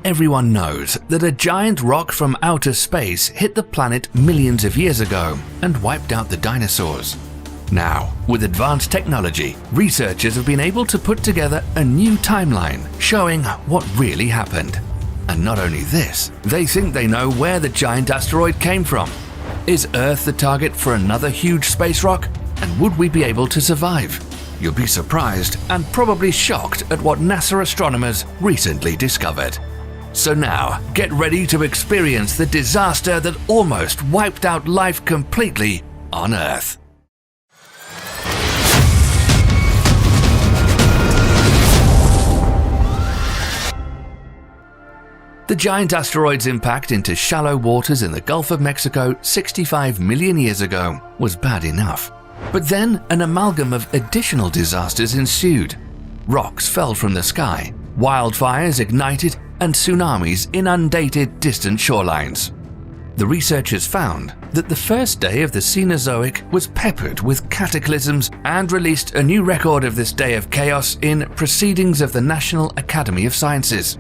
everyone knows that a giant rock from outer space hit the planet millions of years ago and wiped out the dinosaurs. Now, with advanced technology, researchers have been able to put together a new timeline showing what really happened. And not only this, they think they know where the giant asteroid came from. Is Earth the target for another huge space rock? And would we be able to survive? You'll be surprised and probably shocked at what NASA astronomers recently discovered. So now, get ready to experience the disaster that almost wiped out life completely on Earth. The giant asteroid's impact into shallow waters in the Gulf of Mexico 65 million years ago was bad enough. But then an amalgam of additional disasters ensued. Rocks fell from the sky, wildfires ignited, and tsunamis inundated distant shorelines. The researchers found that the first day of the Cenozoic was peppered with cataclysms and released a new record of this day of chaos in Proceedings of the National Academy of Sciences.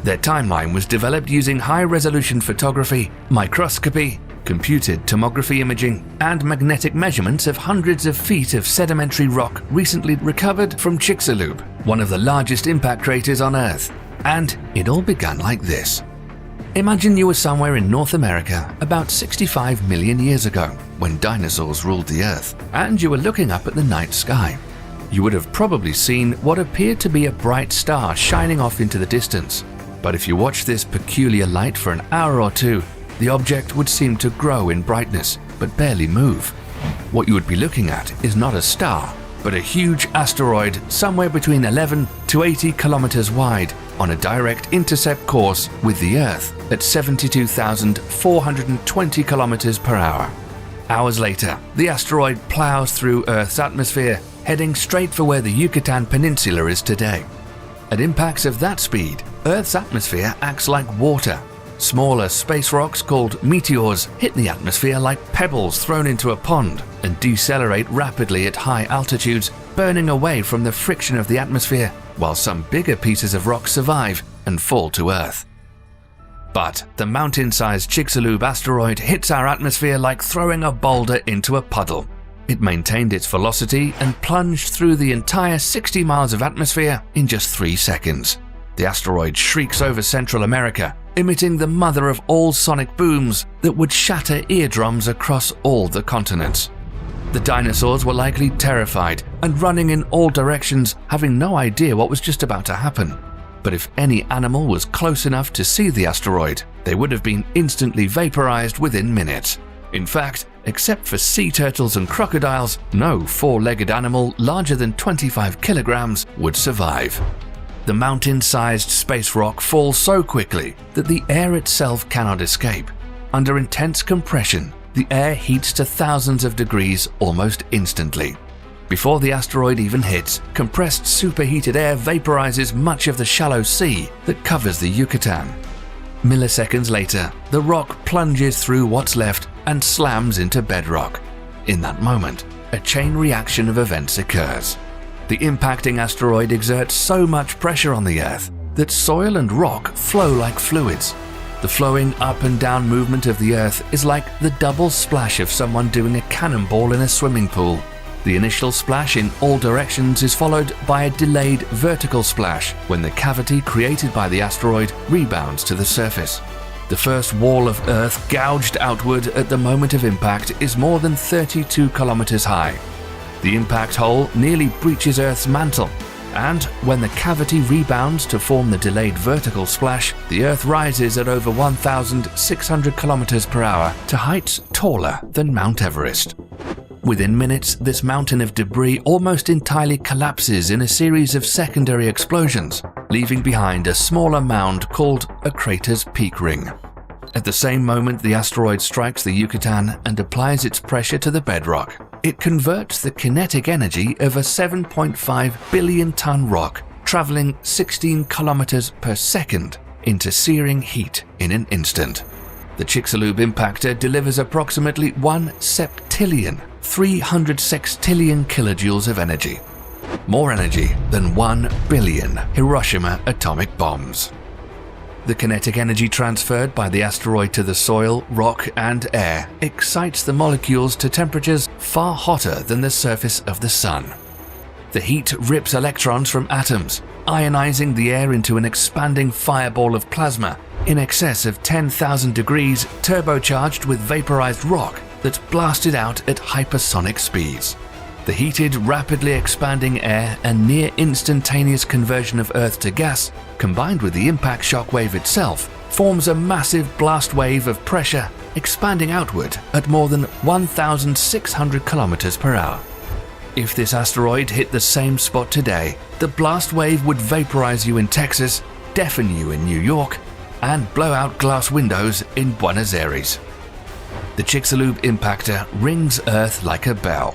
Their timeline was developed using high-resolution photography, microscopy, computed tomography imaging, and magnetic measurements of hundreds of feet of sedimentary rock recently recovered from Chicxulub, one of the largest impact craters on Earth. And it all began like this. Imagine you were somewhere in North America about 65 million years ago, when dinosaurs ruled the Earth, and you were looking up at the night sky. You would have probably seen what appeared to be a bright star shining off into the distance. But if you watched this peculiar light for an hour or two, the object would seem to grow in brightness, but barely move. What you would be looking at is not a star, but a huge asteroid somewhere between 11 to 80 kilometers wide on a direct intercept course with the Earth at 72,420 kilometers per hour. Hours later, the asteroid plows through Earth's atmosphere, heading straight for where the Yucatan Peninsula is today. At impacts of that speed, Earth's atmosphere acts like water. Smaller space rocks called meteors hit the atmosphere like pebbles thrown into a pond and decelerate rapidly at high altitudes, burning away from the friction of the atmosphere, while some bigger pieces of rock survive and fall to Earth. But the mountain-sized Chicxulub asteroid hits our atmosphere like throwing a boulder into a puddle. It maintained its velocity and plunged through the entire 60 miles of atmosphere in just 3 seconds. The asteroid shrieks over Central America, emitting the mother of all sonic booms that would shatter eardrums across all the continents. The dinosaurs were likely terrified and running in all directions, having no idea what was just about to happen. But if any animal was close enough to see the asteroid, they would have been instantly vaporized within minutes. In fact, except for sea turtles and crocodiles, no four-legged animal larger than 25 kilograms would survive. The mountain-sized space rock falls so quickly that the air itself cannot escape. Under intense compression, the air heats to thousands of degrees almost instantly. Before the asteroid even hits, compressed superheated air vaporizes much of the shallow sea that covers the Yucatan. Milliseconds later, the rock plunges through what's left and slams into bedrock. In that moment, a chain reaction of events occurs. The impacting asteroid exerts so much pressure on the Earth that soil and rock flow like fluids. The flowing up and down movement of the Earth is like the double splash of someone doing a cannonball in a swimming pool. The initial splash in all directions is followed by a delayed vertical splash when the cavity created by the asteroid rebounds to the surface. The first wall of Earth gouged outward at the moment of impact is more than 32 kilometers high. The impact hole nearly breaches Earth's mantle, and when the cavity rebounds to form the delayed vertical splash, the Earth rises at over 1,600 kilometers per hour to heights taller than Mount Everest. Within minutes, this mountain of debris almost entirely collapses in a series of secondary explosions, leaving behind a smaller mound called a crater's peak ring. At the same moment the asteroid strikes the Yucatan and applies its pressure to the bedrock, it converts the kinetic energy of a 7.5 billion-ton rock traveling 16 kilometers per second into searing heat in an instant. The Chicxulub impactor delivers approximately 1 septillion, 300 sextillion kilojoules of energy. More energy than 1 billion Hiroshima atomic bombs. The kinetic energy transferred by the asteroid to the soil, rock, and air excites the molecules to temperatures far hotter than the surface of the Sun. The heat rips electrons from atoms, ionizing the air into an expanding fireball of plasma in excess of 10,000 degrees, turbocharged with vaporized rock that's blasted out at hypersonic speeds. The heated, rapidly expanding air and near instantaneous conversion of Earth to gas, combined with the impact shock wave itself, forms a massive blast wave of pressure expanding outward at more than 1,600 kilometers per hour. If this asteroid hit the same spot today, the blast wave would vaporize you in Texas, deafen you in New York, and blow out glass windows in Buenos Aires. The Chicxulub impactor rings Earth like a bell.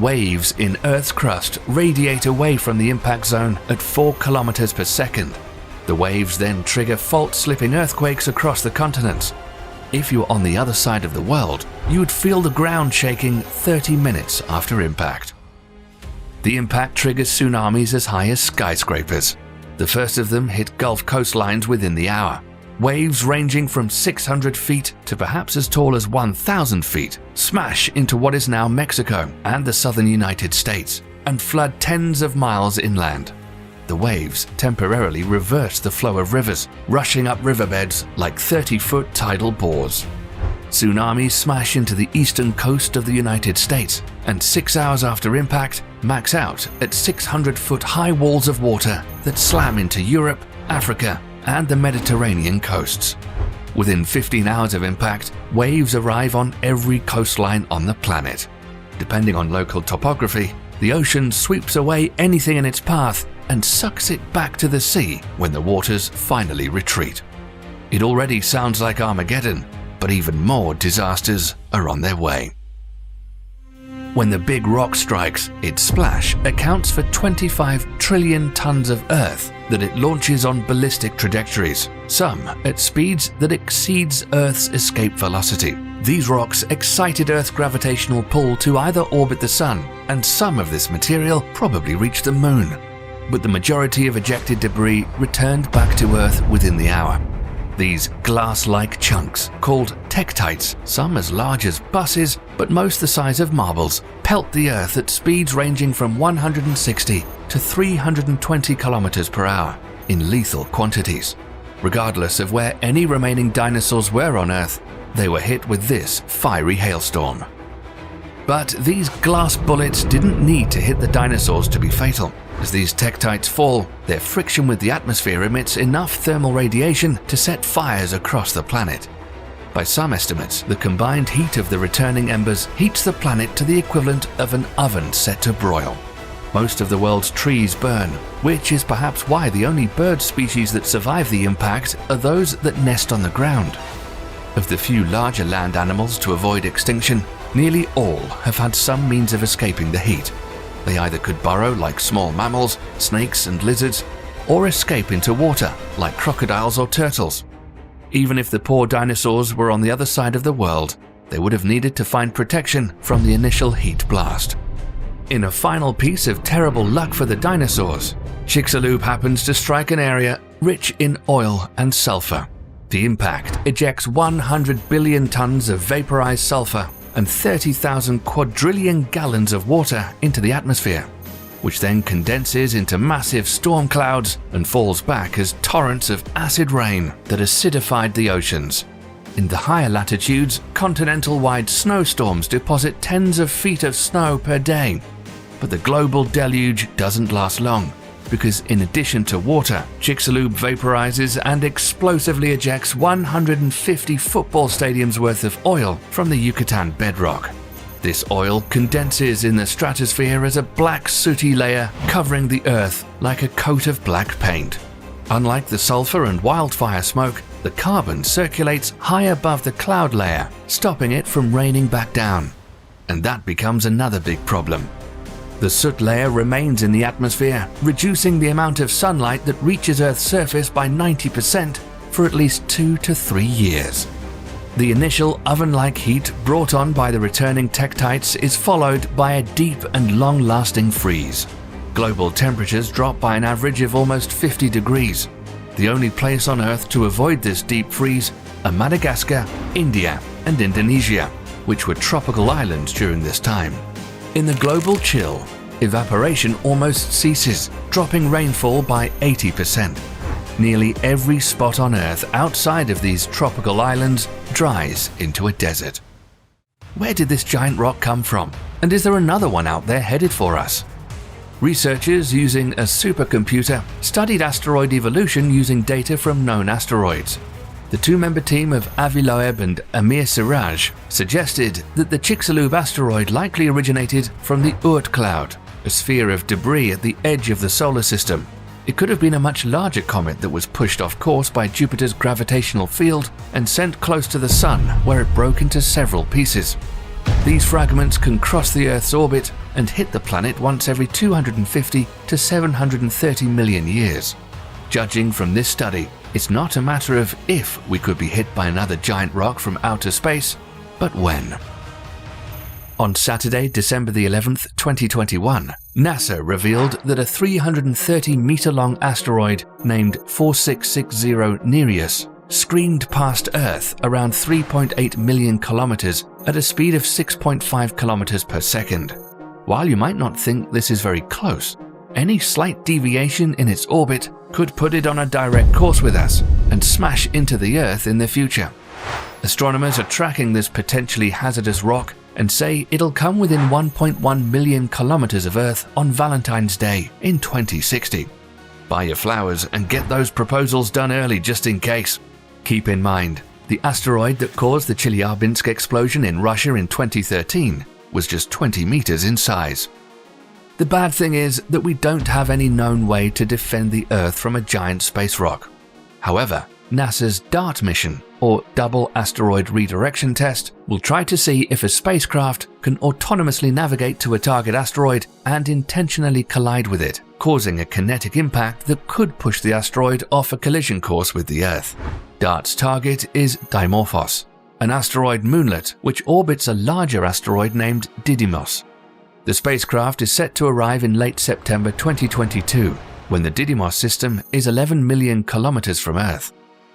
Waves in Earth's crust radiate away from the impact zone at 4 kilometers per second. The waves then trigger fault-slipping earthquakes across the continents. If you were on the other side of the world, you would feel the ground shaking 30 minutes after impact. The impact triggers tsunamis as high as skyscrapers. The first of them hit Gulf coastlines within the hour. Waves ranging from 600 feet to perhaps as tall as 1,000 feet smash into what is now Mexico and the southern United States and flood tens of miles inland. The waves temporarily reverse the flow of rivers, rushing up riverbeds like 30-foot tidal bores. Tsunamis smash into the eastern coast of the United States, and 6 hours after impact, max out at 600-foot high walls of water that slam into Europe, Africa, and the Mediterranean coasts. Within 15 hours of impact, waves arrive on every coastline on the planet. Depending on local topography, the ocean sweeps away anything in its path and sucks it back to the sea when the waters finally retreat. It already sounds like Armageddon, but even more disasters are on their way. When the big rock strikes, its splash accounts for 25 trillion tons of Earth that it launches on ballistic trajectories, some at speeds that exceeds Earth's escape velocity. These rocks excited Earth's gravitational pull to either orbit the Sun, and some of this material probably reached the Moon. But the majority of ejected debris returned back to Earth within the hour. These glass-like chunks, called tektites, some as large as buses, but most the size of marbles, pelt the Earth at speeds ranging from 160 to 320 kilometers per hour in lethal quantities. Regardless of where any remaining dinosaurs were on Earth, they were hit with this fiery hailstorm. But these glass bullets didn't need to hit the dinosaurs to be fatal. As these tektites fall, their friction with the atmosphere emits enough thermal radiation to set fires across the planet. By some estimates, the combined heat of the returning embers heats the planet to the equivalent of an oven set to broil. Most of the world's trees burn, which is perhaps why the only bird species that survive the impact are those that nest on the ground. Of the few larger land animals to avoid extinction, nearly all have had some means of escaping the heat. They either could burrow like small mammals, snakes and lizards, or escape into water like crocodiles or turtles. Even if the poor dinosaurs were on the other side of the world, they would have needed to find protection from the initial heat blast. In a final piece of terrible luck for the dinosaurs, Chicxulub happens to strike an area rich in oil and sulfur. The impact ejects 100 billion tons of vaporized sulfur and 30,000 quadrillion gallons of water into the atmosphere, which then condenses into massive storm clouds and falls back as torrents of acid rain that acidified the oceans. In the higher latitudes, continental-wide snowstorms deposit tens of feet of snow per day. But the global deluge doesn't last long, because in addition to water, Chicxulub vaporizes and explosively ejects 150 football stadiums worth of oil from the Yucatan bedrock. This oil condenses in the stratosphere as a black sooty layer covering the Earth like a coat of black paint. Unlike the sulfur and wildfire smoke, the carbon circulates high above the cloud layer, stopping it from raining back down. And that becomes another big problem. The soot layer remains in the atmosphere, reducing the amount of sunlight that reaches Earth's surface by 90% for at least 2 to 3 years. The initial oven-like heat brought on by the returning tektites is followed by a deep and long-lasting freeze. Global temperatures drop by an average of almost 50 degrees. The only place on Earth to avoid this deep freeze are Madagascar, India, and Indonesia, which were tropical islands during this time. In the global chill, evaporation almost ceases, dropping rainfall by 80%. Nearly every spot on Earth outside of these tropical islands dries into a desert. Where did this giant rock come from? And is there another one out there headed for us? Researchers using a supercomputer studied asteroid evolution using data from known asteroids. The two-member team of Avi Loeb and Amir Siraj suggested that the Chicxulub asteroid likely originated from the Oort cloud, a sphere of debris at the edge of the solar system. It could have been a much larger comet that was pushed off course by Jupiter's gravitational field and sent close to the Sun, where it broke into several pieces. These fragments can cross the Earth's orbit and hit the planet once every 250 to 730 million years. Judging from this study, it's not a matter of if we could be hit by another giant rock from outer space, but when. On Saturday, December the 11th, 2021, NASA revealed that a 330-meter-long asteroid named 4660 Nereus screamed past Earth around 3.8 million kilometers at a speed of 6.5 kilometers per second. While you might not think this is very close, any slight deviation in its orbit could put it on a direct course with us and smash into the Earth in the future. Astronomers are tracking this potentially hazardous rock and say it'll come within 1.1 million kilometers of Earth on Valentine's Day in 2060. Buy your flowers and get those proposals done early just in case. Keep in mind, the asteroid that caused the Chelyabinsk explosion in Russia in 2013 was just 20 meters in size. The bad thing is that we don't have any known way to defend the Earth from a giant space rock. However, NASA's DART mission, or Double Asteroid Redirection Test, will try to see if a spacecraft can autonomously navigate to a target asteroid and intentionally collide with it, causing a kinetic impact that could push the asteroid off a collision course with the Earth. DART's target is Dimorphos, an asteroid moonlet which orbits a larger asteroid named Didymos. The spacecraft is set to arrive in late September 2022, when the Didymos system is 11 million kilometers from Earth.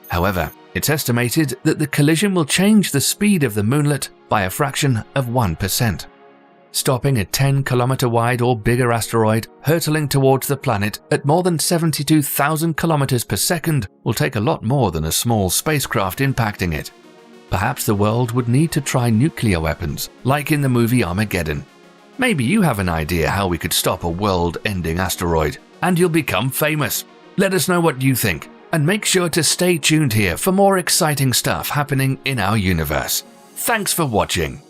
However, it's estimated that the collision will change the speed of the moonlet by a fraction of 1%. Stopping a 10-kilometer wide or bigger asteroid hurtling towards the planet at more than 72,000 kilometers per second will take a lot more than a small spacecraft impacting it. Perhaps the world would need to try nuclear weapons, like in the movie Armageddon. Maybe you have an idea how we could stop a world-ending asteroid, and you'll become famous. Let us know what you think, and make sure to stay tuned here for more exciting stuff happening in our universe. Thanks for watching.